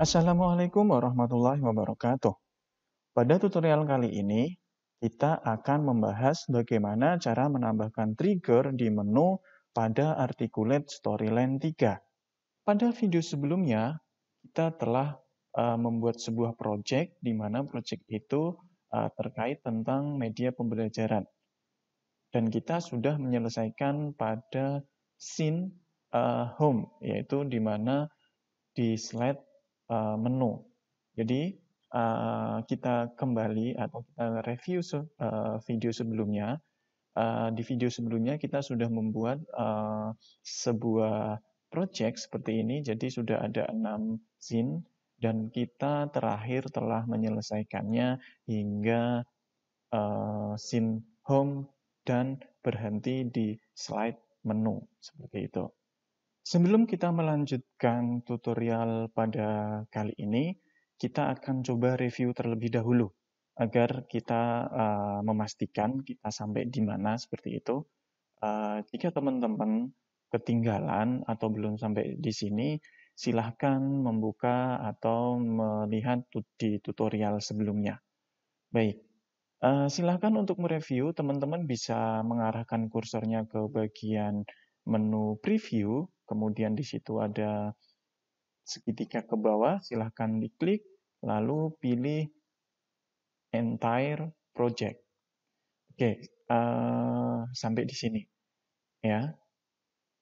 Assalamualaikum warahmatullahi wabarakatuh. Pada tutorial kali ini, kita akan membahas bagaimana cara menambahkan trigger di menu pada Articulate Storyline 3. Pada video sebelumnya, kita telah membuat sebuah project di mana project itu terkait tentang media pembelajaran. Dan kita sudah menyelesaikan pada scene home, yaitu di mana di slide menu. Jadi kita kembali atau kita review video sebelumnya. Di video sebelumnya kita sudah membuat sebuah project seperti ini. Jadi sudah ada 6 scene dan kita terakhir telah menyelesaikannya hingga scene home dan berhenti di slide menu seperti itu. Sebelum kita melanjutkan tutorial pada kali ini, kita akan coba review terlebih dahulu agar kita memastikan kita sampai di mana seperti itu. Jika teman-teman ketinggalan atau belum sampai di sini, silahkan membuka atau melihat di tutorial sebelumnya. Baik, silahkan untuk mereview, teman-teman bisa mengarahkan kursornya ke bagian menu preview, kemudian di situ ada segitiga ke bawah, silahkan diklik, lalu pilih entire project. Oke, sampai di sini. Ya,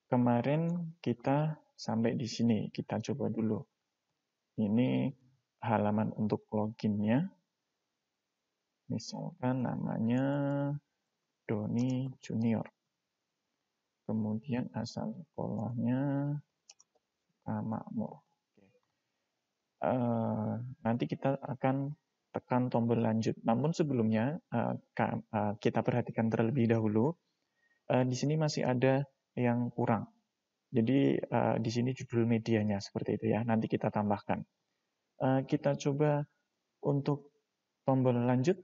kemarin kita sampai di sini, kita coba dulu. Ini halaman untuk loginnya. Misalkan namanya Doni Junior. Kemudian asal sekolahnya Makmur. Nanti kita akan tekan tombol lanjut. Namun sebelumnya kita perhatikan terlebih dahulu. Di sini masih ada yang kurang. Jadi di sini judul medianya seperti itu ya. Nanti kita tambahkan. Kita coba untuk tombol lanjut.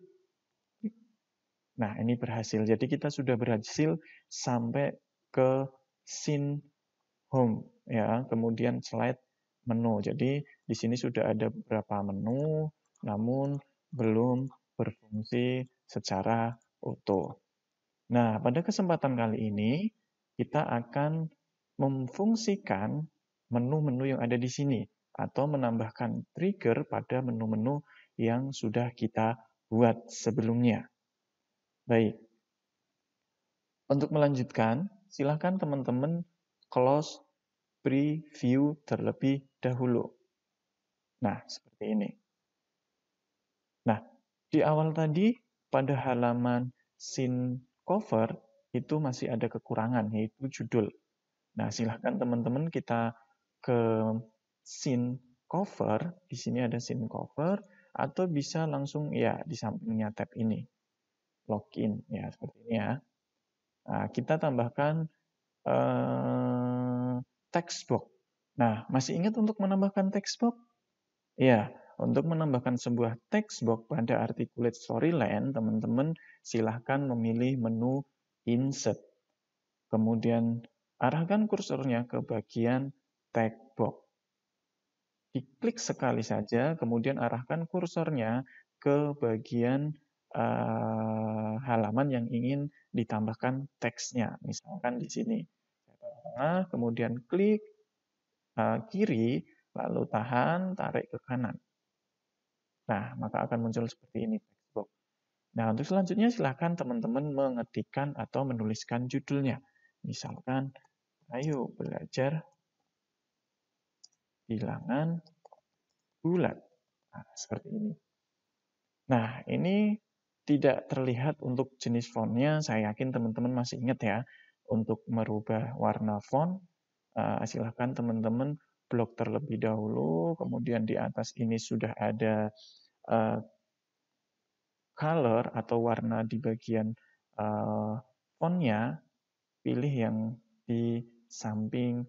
Nah, ini berhasil. Jadi kita sudah berhasil sampai ke scene home ya, kemudian slide menu. Jadi di sini sudah ada beberapa menu namun belum berfungsi secara utuh. Nah, pada kesempatan kali ini kita akan memfungsikan menu-menu yang ada di sini atau menambahkan trigger pada menu-menu yang sudah kita buat sebelumnya. Baik, untuk melanjutkan, silakan teman-teman close preview terlebih dahulu. Nah, seperti ini. Nah, di awal tadi, pada halaman scene cover, itu masih ada kekurangan, yaitu judul. Nah, silahkan teman-teman kita ke scene cover, di sini ada scene cover, atau bisa langsung ya di sampingnya tab ini. Login, ya seperti ini ya. Nah, kita tambahkan text box. Nah, masih ingat untuk menambahkan text box? Ya, untuk menambahkan sebuah text box pada Articulate Storyline, teman-teman silahkan memilih menu Insert. Kemudian arahkan kursornya ke bagian text box. Diklik sekali saja, kemudian arahkan kursornya ke bagian halaman yang ingin ditambahkan teksnya. Misalkan di sini. Kemudian klik kiri, lalu tahan, tarik ke kanan. Nah, maka akan muncul seperti ini text box. Nah, untuk selanjutnya silakan teman-teman mengetikkan atau menuliskan judulnya. Misalkan, ayo belajar bilangan bulat. Nah, seperti ini. Nah, ini tidak terlihat untuk jenis fontnya. Saya yakin teman-teman masih ingat ya. Untuk merubah warna font, silahkan teman-teman blok terlebih dahulu. Kemudian di atas ini sudah ada color atau warna di bagian fontnya. Pilih yang di samping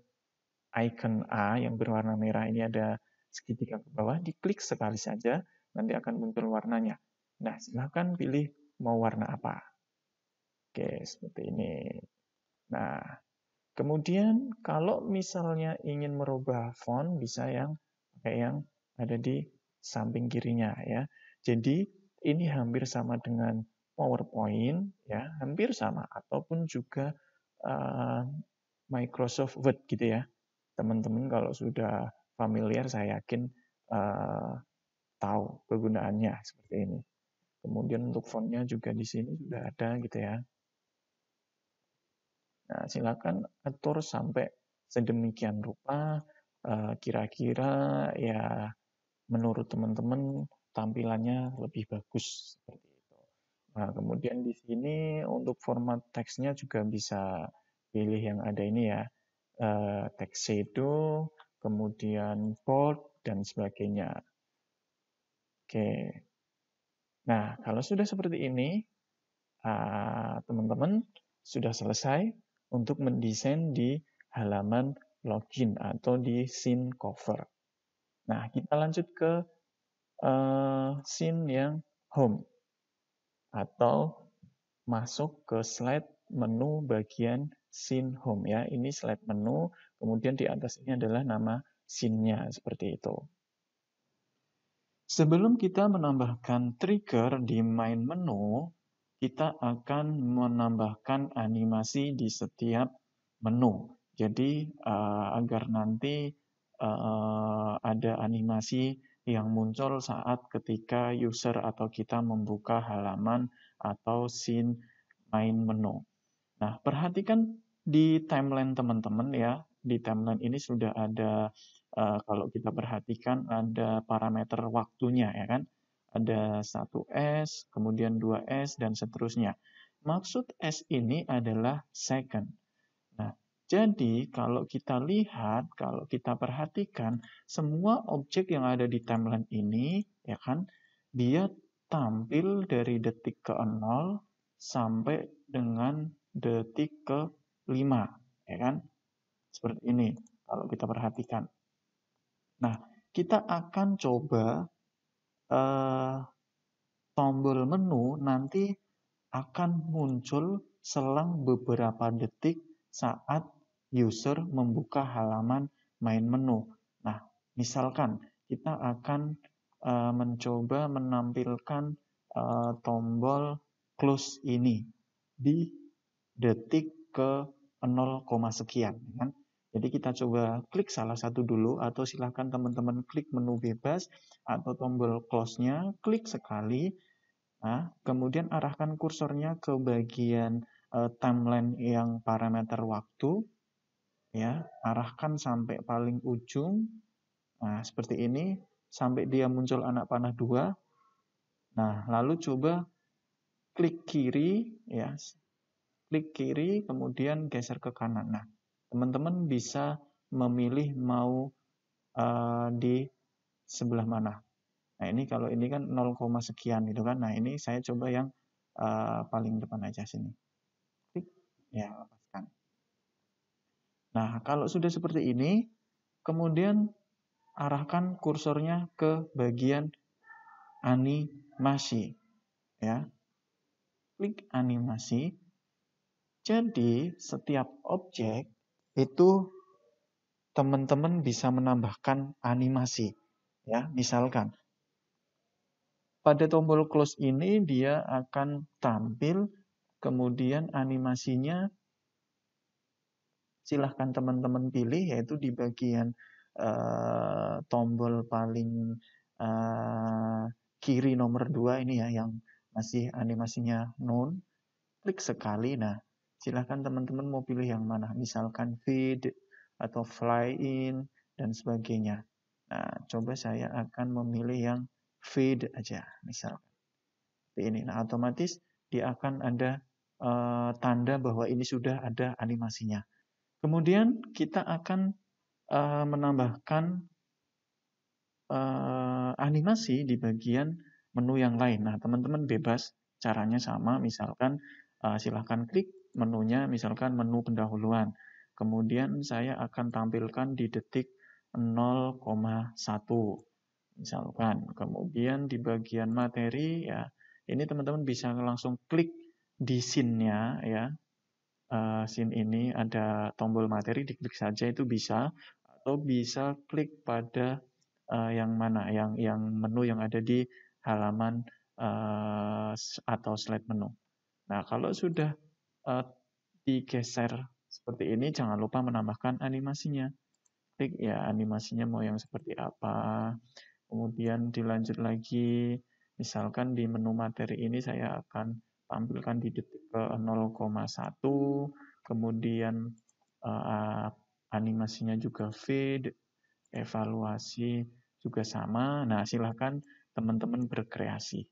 icon A yang berwarna merah ini ada segitiga ke bawah. Diklik sekali saja, nanti akan muncul warnanya. Nah, silahkan pilih mau warna apa. Oke, seperti ini. Nah, kemudian kalau misalnya ingin merubah font, bisa yang pakai yang ada di samping kirinya ya. Jadi ini hampir sama dengan PowerPoint ya, hampir sama ataupun juga Microsoft Word gitu ya. Teman-teman kalau sudah familiar saya yakin tahu kegunaannya seperti ini. Kemudian untuk fontnya juga di sini sudah ada gitu ya. Nah, silakan atur sampai sedemikian rupa kira-kira ya menurut teman-teman tampilannya lebih bagus seperti itu. Nah, kemudian di sini untuk format teksnya juga bisa pilih yang ada ini ya, text shadow, kemudian bold dan sebagainya. Oke. Nah, kalau sudah seperti ini, teman-teman sudah selesai untuk mendesain di halaman login atau di scene cover. Nah, kita lanjut ke scene yang home atau masuk ke slide menu bagian scene home ya. Ini slide menu, kemudian di atas ini adalah nama scene-nya seperti itu. Sebelum kita menambahkan trigger di main menu, kita akan menambahkan animasi di setiap menu. Jadi agar nanti ada animasi yang muncul saat ketika user atau kita membuka halaman atau scene main menu. Nah, perhatikan di timeline teman-teman ya. Di timeline ini sudah ada, kalau kita perhatikan ada parameter waktunya ya kan. Ada 1S, kemudian 2S, dan seterusnya. Maksud S ini adalah second. Nah, jadi kalau kita lihat, kalau kita perhatikan, semua objek yang ada di timeline ini, ya kan, dia tampil dari detik ke-0 sampai dengan detik ke-5, ya kan? Seperti ini, kalau kita perhatikan. Nah, kita akan coba tombol menu nanti akan muncul selang beberapa detik saat user membuka halaman main menu. Nah, misalkan kita akan mencoba menampilkan tombol close ini di detik ke 0, sekian. Kan? Jadi kita coba klik salah satu dulu atau silahkan teman-teman klik menu bebas atau tombol close-nya, klik sekali. Nah, kemudian arahkan kursornya ke bagian timeline yang parameter waktu, ya, arahkan sampai paling ujung. Nah, seperti ini sampai dia muncul anak panah 2. Nah, lalu coba klik kiri, ya, klik kiri, kemudian geser ke kanan. Nah, teman-teman bisa memilih mau di sebelah mana. Nah, ini kalau ini kan 0, sekian gitu kan. Nah, ini saya coba yang paling depan aja sini. Klik, ya, lepaskan. Nah, kalau sudah seperti ini, kemudian arahkan kursornya ke bagian animasi. Ya. Klik animasi. Jadi, setiap objek itu teman-teman bisa menambahkan animasi. Ya, misalkan pada tombol close ini dia akan tampil, kemudian animasinya silahkan teman-teman pilih, yaitu di bagian tombol paling kiri nomor 2 ini ya, yang masih animasinya none. Klik sekali, nah silahkan teman-teman mau pilih yang mana, misalkan feed atau fly in dan sebagainya. Nah, coba saya akan memilih yang feed aja, misalkan seperti ini. Nah, otomatis dia akan ada tanda bahwa ini sudah ada animasinya. Kemudian kita akan menambahkan animasi di bagian menu yang lain. Nah, teman-teman bebas, caranya sama, misalkan silahkan klik menunya, misalkan menu pendahuluan. Kemudian saya akan tampilkan di detik 0,1 misalkan. Kemudian di bagian materi ya, ini teman-teman bisa langsung klik di scene-nya ya. Scene ini ada tombol materi, diklik saja itu bisa, atau bisa klik pada yang mana? Yang menu yang ada di halaman atau slide menu. Nah, kalau sudah digeser seperti ini, jangan lupa menambahkan animasinya. Klik ya animasinya mau yang seperti apa. Kemudian dilanjut lagi, misalkan di menu materi ini saya akan tampilkan di detik ke 0,1, kemudian animasinya juga fade, evaluasi juga sama. Nah, silahkan teman-teman berkreasi.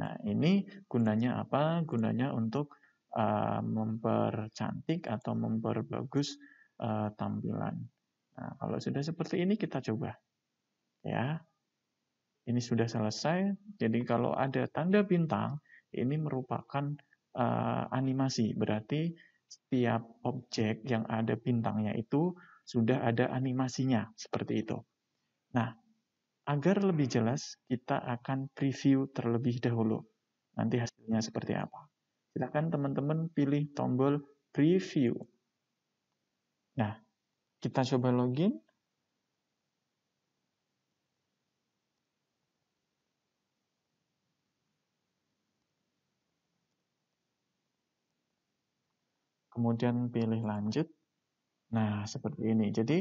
Nah, ini gunanya apa? Gunanya untuk mempercantik atau memperbagus tampilan. Nah, kalau sudah seperti ini kita coba. Ya, ini sudah selesai. Jadi kalau ada tanda bintang, ini merupakan animasi. Berarti setiap objek yang ada bintangnya itu sudah ada animasinya. Seperti itu. Nah, agar lebih jelas, kita akan preview terlebih dahulu. Nanti hasilnya seperti apa. Silakan teman-teman pilih tombol preview. Nah, kita coba login. Kemudian pilih lanjut. Nah, seperti ini. Jadi,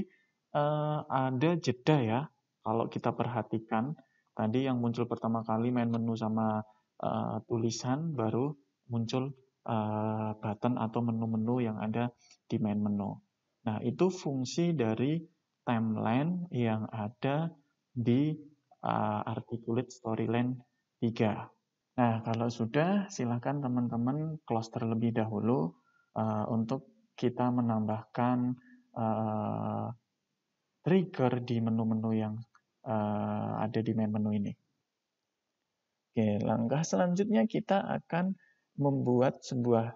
ada jeda ya. Kalau kita perhatikan, tadi yang muncul pertama kali main menu sama tulisan, baru muncul button atau menu-menu yang ada di main menu. Nah, itu fungsi dari timeline yang ada di Articulate Storyline 3. Nah, kalau sudah, silakan teman-teman close terlebih dahulu untuk kita menambahkan trigger di menu-menu yang ada di main menu ini. Oke, langkah selanjutnya kita akan membuat sebuah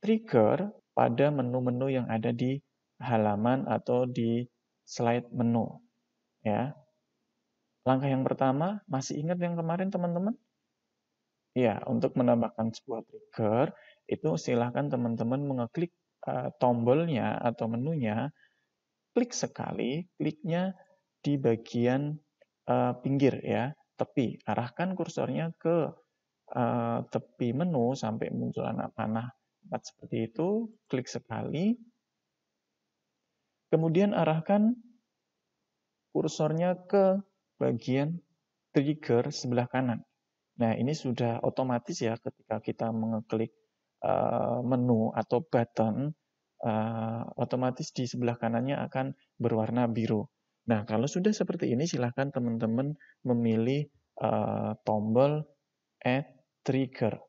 trigger pada menu-menu yang ada di halaman atau di slide menu. Ya. Langkah yang pertama, masih ingat yang kemarin teman-teman? Ya, untuk menambahkan sebuah trigger, itu silahkan teman-teman mengeklik tombolnya atau menunya, klik sekali, kliknya di bagian pinggir ya, tepi. Arahkan kursornya ke tepi menu sampai muncul anak panah 4 seperti itu, klik sekali. Kemudian arahkan kursornya ke bagian trigger sebelah kanan. Nah, ini sudah otomatis ya ketika kita mengeklik menu atau button, otomatis di sebelah kanannya akan berwarna biru. Nah, kalau sudah seperti ini, silahkan teman-teman memilih tombol Add Trigger.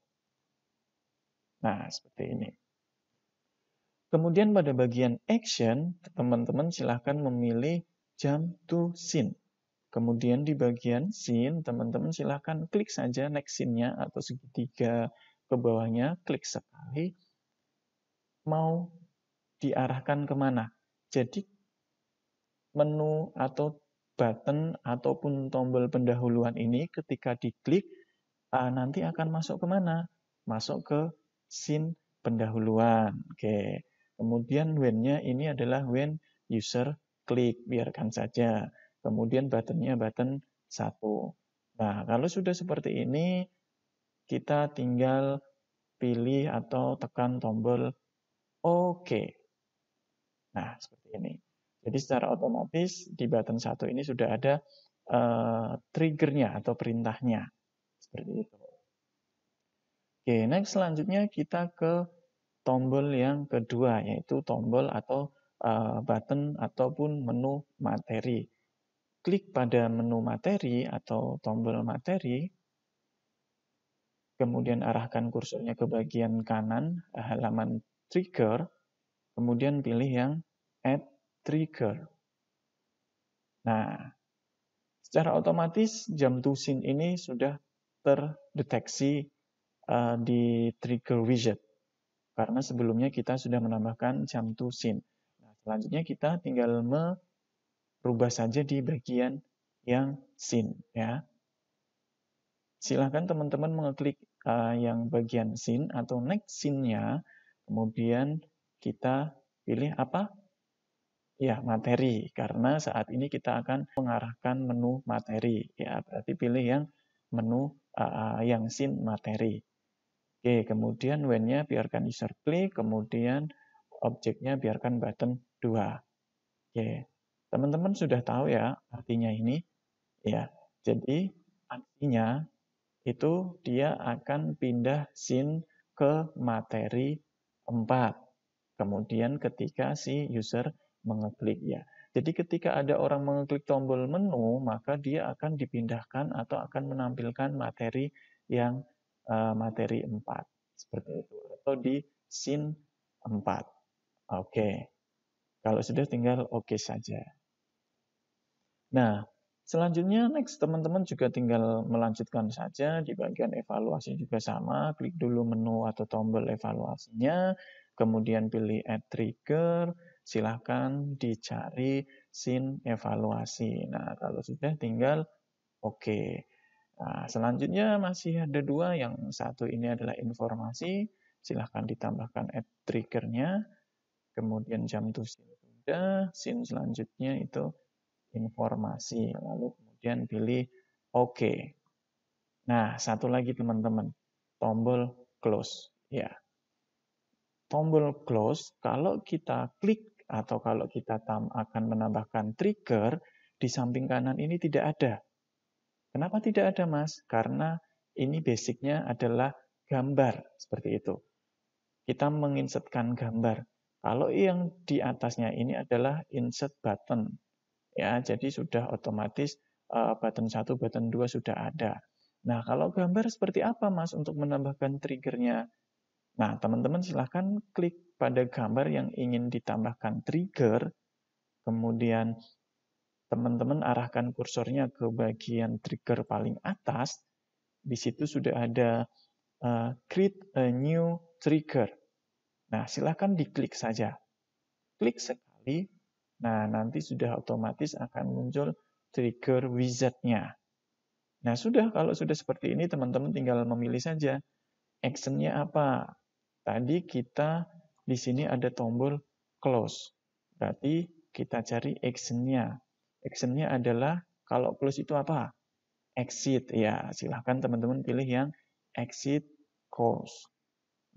Nah, seperti ini. Kemudian pada bagian Action, teman-teman silahkan memilih Jump to Scene. Kemudian di bagian scene, teman-teman silahkan klik saja next scene-nya atau segitiga ke bawahnya, klik sekali, mau diarahkan kemana. Jadi menu atau button ataupun tombol pendahuluan ini ketika diklik, nanti akan masuk kemana? Masuk ke scene pendahuluan. Oke. Kemudian when-nya ini adalah when user klik, biarkan saja. Kemudian buttonnya button 1. Nah, kalau sudah seperti ini, kita tinggal pilih atau tekan tombol OK. Nah, seperti ini. Jadi secara otomatis di button 1 ini sudah ada triggernya atau perintahnya. Seperti itu. Oke, next selanjutnya kita ke tombol yang kedua, yaitu tombol atau button ataupun menu materi. Klik pada menu materi atau tombol materi, kemudian arahkan kursornya ke bagian kanan halaman trigger, kemudian pilih yang Add Trigger. Nah, secara otomatis jump to scene ini sudah terdeteksi di trigger widget. Karena sebelumnya kita sudah menambahkan jump to scene. Nah, selanjutnya kita tinggal merubah saja di bagian yang scene. Ya. Silahkan teman-teman mengeklik yang bagian scene atau next scene-nya. Kemudian kita pilih apa? Ya, materi. Karena saat ini kita akan mengarahkan menu materi. Ya, berarti pilih yang menu yang scene materi. Oke, kemudian when-nya biarkan user klik, kemudian objeknya biarkan button 2. Oke, teman-teman sudah tahu ya artinya ini? Ya, jadi artinya itu dia akan pindah scene ke materi 4. Kemudian ketika si user mengeklik ya. Jadi ketika ada orang mengeklik tombol menu, maka dia akan dipindahkan atau akan menampilkan materi yang materi 4. Seperti itu. Atau di scene 4. Oke. Kalau sudah tinggal oke saja. Nah, selanjutnya next teman-teman juga tinggal melanjutkan saja di bagian evaluasi juga sama, klik dulu menu atau tombol evaluasinya, kemudian pilih add trigger, silahkan dicari scene evaluasi. Nah, kalau sudah tinggal oke. Nah, selanjutnya masih ada dua, yang satu ini adalah informasi, silahkan ditambahkan add triggernya, kemudian jam to scene sudah, scene selanjutnya itu informasi, lalu kemudian pilih OK. Nah, satu lagi teman-teman, tombol close. Ya, tombol close kalau kita klik atau kalau kita akan menambahkan trigger, di samping kanan ini tidak ada. Kenapa tidak ada, Mas? Karena ini basicnya adalah gambar, seperti itu. Kita menginsertkan gambar. Kalau yang di atasnya ini adalah insert button. Ya, jadi sudah otomatis button 1, button 2 sudah ada. Nah, kalau gambar seperti apa, Mas, untuk menambahkan triggernya? Nah, teman-teman silahkan klik pada gambar yang ingin ditambahkan trigger, kemudian teman-teman arahkan kursornya ke bagian trigger paling atas. Di situ sudah ada create a new trigger. Nah, silahkan diklik saja. Klik sekali, nah nanti sudah otomatis akan muncul trigger wizard-nya. Nah, kalau sudah seperti ini, teman-teman tinggal memilih saja action-nya apa. Tadi kita di sini ada tombol close. Berarti kita cari action-nya. Action-nya adalah kalau close itu apa? Exit. Ya, silahkan teman-teman pilih yang exit close.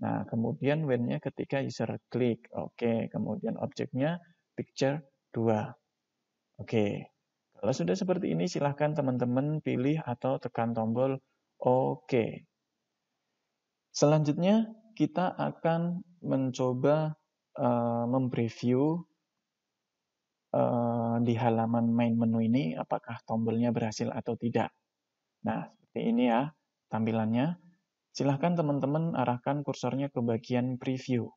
Nah, kemudian when-nya ketika user klik. Oke, kemudian objeknya picture 2. Oke. Kalau sudah seperti ini, silahkan teman-teman pilih atau tekan tombol OK. Selanjutnya, kita akan mencoba mempreview di halaman main menu ini apakah tombolnya berhasil atau tidak. Nah, seperti ini ya tampilannya. Silahkan teman-teman arahkan kursornya ke bagian preview.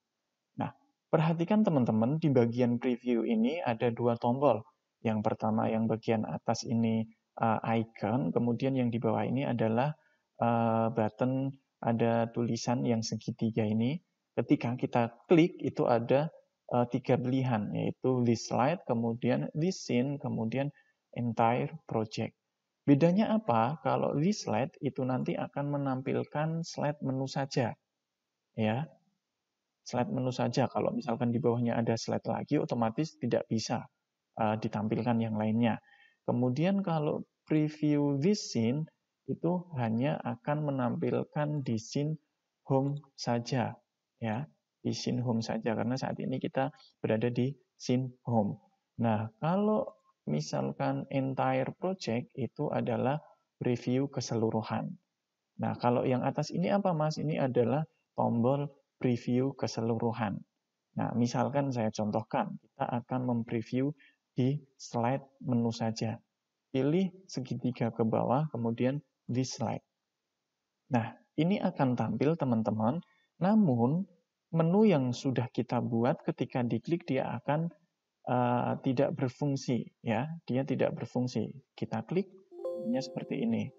Nah, perhatikan teman-teman, di bagian preview ini ada dua tombol. Yang pertama yang bagian atas ini icon, kemudian yang di bawah ini adalah button, ada tulisan yang segitiga ini. Ketika kita klik itu ada tiga pilihan, yaitu this slide, kemudian this scene, kemudian entire project. Bedanya apa? Kalau this slide itu nanti akan menampilkan slide menu saja. Ya, slide menu saja. Kalau misalkan di bawahnya ada slide lagi, otomatis tidak bisa ditampilkan yang lainnya. Kemudian kalau preview this scene, itu hanya akan menampilkan di scene home saja. Ya, di scene home saja, karena saat ini kita berada di scene home. Nah, kalau misalkan entire project itu adalah preview keseluruhan. Nah, kalau yang atas ini apa, Mas? Ini adalah tombol preview keseluruhan. Nah, misalkan saya contohkan, kita akan mempreview di slide menu saja. Pilih segitiga ke bawah, kemudian di slide. Nah, ini akan tampil teman-teman, namun menu yang sudah kita buat ketika diklik dia akan tidak berfungsi. Ya, dia tidak berfungsi. Kita klik, ini seperti ini.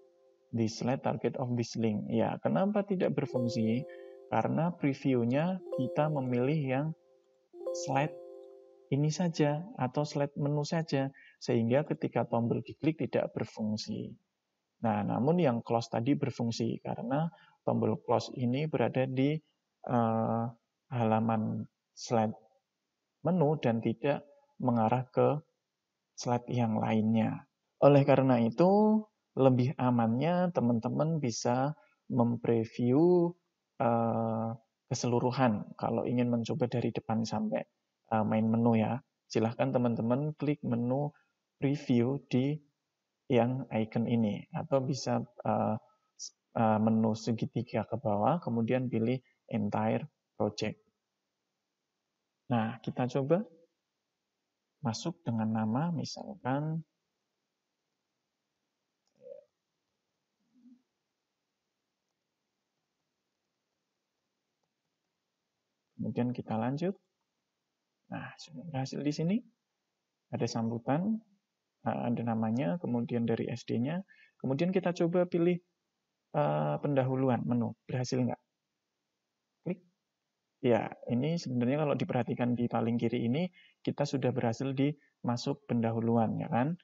Di slide target of this link. Ya, kenapa tidak berfungsi? Karena previewnya kita memilih yang slide ini saja atau slide menu saja, sehingga ketika tombol diklik tidak berfungsi. Nah, namun yang close tadi berfungsi karena tombol close ini berada di halaman slide menu dan tidak mengarah ke slide yang lainnya. Oleh karena itu, lebih amannya teman-teman bisa mempreview keseluruhan kalau ingin mencoba dari depan sampai main menu ya. Silahkan teman-teman klik menu preview di yang icon ini, atau bisa menu segitiga ke bawah, kemudian pilih entire project. Nah, kita coba masuk dengan nama, misalkan kemudian kita lanjut. Nah, sudah berhasil di sini. Ada sambutan, ada namanya, kemudian dari SD-nya. Kemudian kita coba pilih pendahuluan menu. Berhasil nggak? Klik. Ya, ini sebenarnya kalau diperhatikan di paling kiri ini, kita sudah berhasil di masuk pendahuluan, ya kan?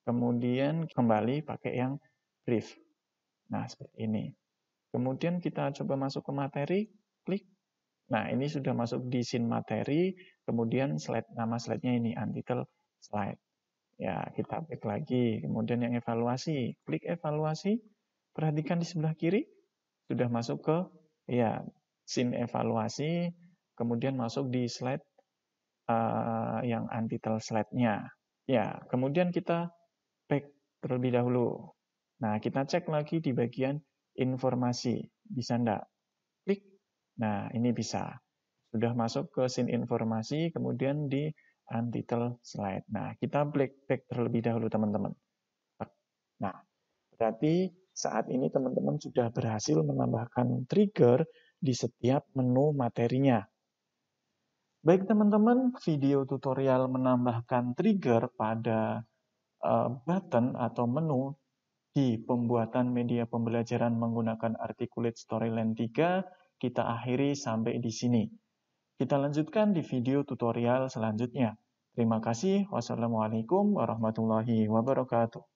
Kemudian kembali pakai yang brief. Nah, seperti ini. Kemudian kita coba masuk ke materi, klik. Nah, ini sudah masuk di scene materi, kemudian nama slide-nya ini, untitled slide. Ya, kita back lagi. Kemudian yang evaluasi, klik evaluasi. Perhatikan di sebelah kiri, sudah masuk ke ya scene evaluasi, kemudian masuk di slide yang untitled slide-nya. Ya, kemudian kita back terlebih dahulu. Nah, kita cek lagi di bagian informasi. Bisa enggak? Klik. Nah, ini bisa. Sudah masuk ke scene informasi, kemudian di untitled slide. Nah, kita back terlebih dahulu, teman-teman. Nah, berarti saat ini teman-teman sudah berhasil menambahkan trigger di setiap menu materinya. Baik teman-teman, video tutorial menambahkan trigger pada button atau menu di pembuatan media pembelajaran menggunakan Articulate Storyline 3 kita akhiri sampai di sini. Kita lanjutkan di video tutorial selanjutnya. Terima kasih. Wassalamualaikum warahmatullahi wabarakatuh.